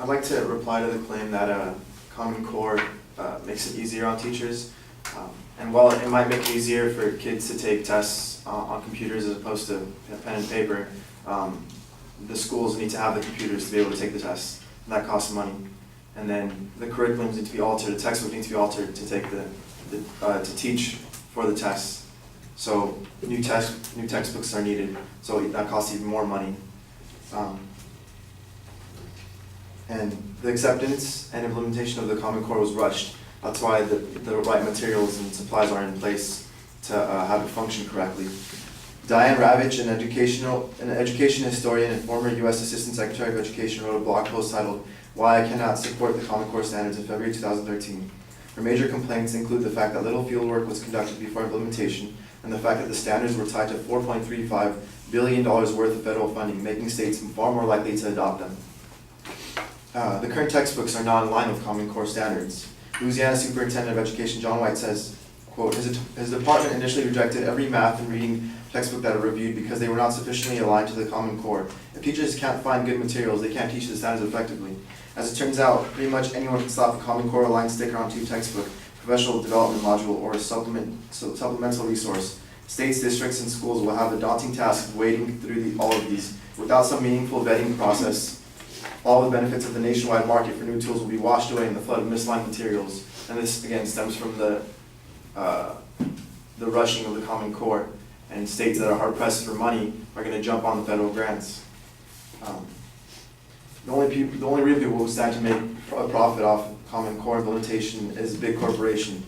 I'd like to reply to the claim that Common Core makes it easier on teachers. And while it might make it easier for kids to take tests on computers as opposed to pen and paper, the schools need to have the computers to be able to take the tests, and that costs money. And then the curriculums need to be altered, the textbooks need to be altered to take to teach for the tests. So new textbooks are needed, so that costs even more money. And the acceptance and implementation of the Common Core was rushed. That's why the right materials and supplies aren't in place to have it function correctly. Diane Ravitch, an education historian and former U.S. Assistant Secretary of Education, wrote a blog post titled "Why I Cannot Support the Common Core Standards" in February 2013. Her major complaints include the fact that little fieldwork was conducted before implementation, and the fact that the standards were tied to $4.35 billion worth of federal funding, making states far more likely to adopt them. The current textbooks are not in line with Common Core standards. Louisiana Superintendent of Education John White says, quote, his department initially rejected every math and reading textbook that are reviewed because they were not sufficiently aligned to the Common Core. If teachers can't find good materials, they can't teach the standards effectively. As it turns out, pretty much anyone can slap a Common Core aligned sticker onto a textbook, professional development module, or a supplemental resource. States, districts, and schools will have the daunting task of wading through all of these. Without some meaningful vetting process, all the benefits of the nationwide market for new tools will be washed away in the flood of misaligned materials. And this, again, stems from the rushing of the Common Core. And states that are hard-pressed for money are going to jump on the federal grants. The only real people who stand to make a profit off of Common Core implementation is big corporation.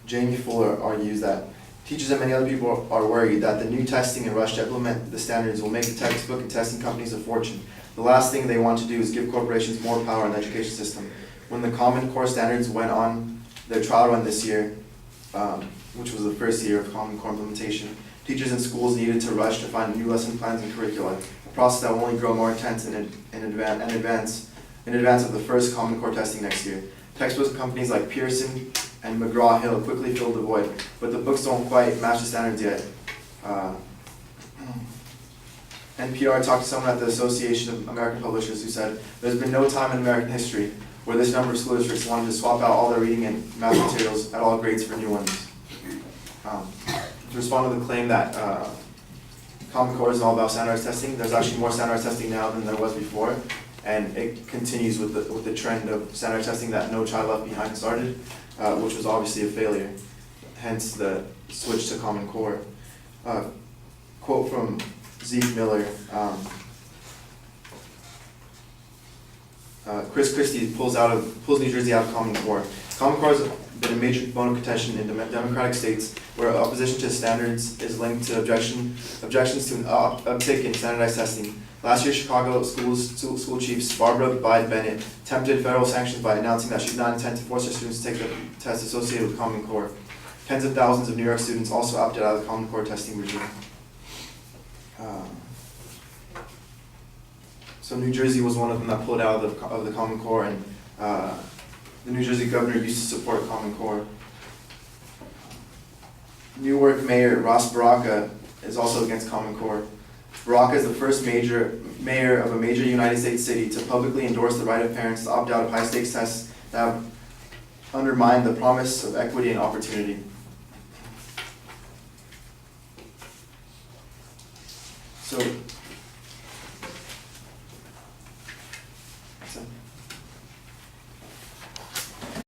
Jamie Fuller argues that teachers and many other people are worried that the new testing and rush to implement the standards will make the textbook and testing companies a fortune. The last thing they want to do is give corporations more power in the education system. When the Common Core standards went on their trial run this year, which was the first year of Common Core implementation, teachers and schools needed to rush to find new lesson plans and curricula, a process that will only grow more intense in advance of the first Common Core testing next year. Textbook companies like Pearson and McGraw-Hill quickly filled the void, but the books don't quite match the standards yet. NPR talked to someone at the Association of American Publishers who said, "There's been no time in American history where this number of school districts wanted to swap out all their reading and math materials at all grades for new ones." To respond to the claim that Common Core is all about standardized testing, there's actually more standardized testing now than there was before, and it continues with the trend of standardized testing that No Child Left Behind started, which was obviously a failure, hence the switch to Common Core. Quote from Zeke Miller, Chris Christie pulls New Jersey out of Common Core. Common Core has been a major bone of contention in democratic states where opposition to standards is linked to objections to an uptick in standardized testing. Last year, Chicago school chiefs Barbara Bide Bennett tempted federal sanctions by announcing that she did not intend to force her students to take the test associated with Common Core. Tens of thousands of New York students also opted out of the Common Core testing regime. So New Jersey was one of them that pulled out of the Common Core, and the New Jersey governor used to support Common Core. Newark Mayor Ross Baraka is also against Common Core. Baraka is the first mayor of a major United States city to publicly endorse the right of parents to opt out of high-stakes tests that have undermined the promise of equity and opportunity. So